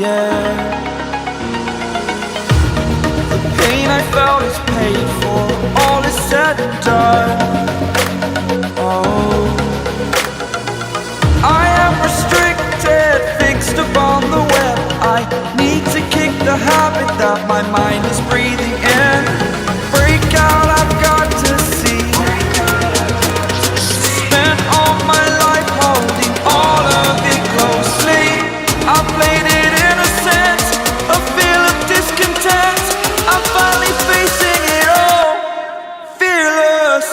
air. The pain I felt is paid for, all is said and done. Oh, I am restricted, fixed upon the web. I need to kick the habit that my mind is breathing in. Break out, I've got to see. Spent all my life holding all of it closely. I played it innocent, a feel of discontent. I'm finally facing it all, fearless.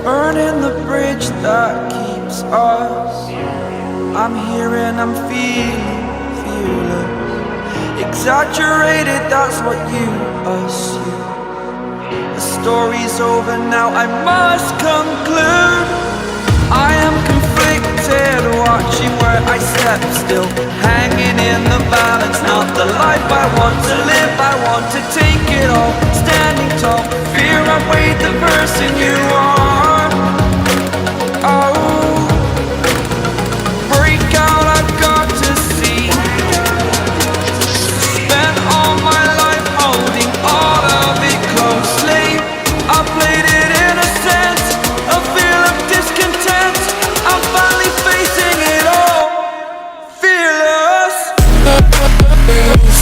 Burning the bridge that keeps us. I'm here and I'm feeling fearless. Exaggerated, that's what you assume. The story's over now, I must conclude. I am conflicted, watching where I step still, hanging in the balance. Not the life I want to live, I want to take it all. Standing tall, fear I weighed the person you are. Oh, break out, I've got to see. Spent all my life holding all of it closely. I played it innocent, a feel of discontent. I'm finally facing it all, fearless. Fearless.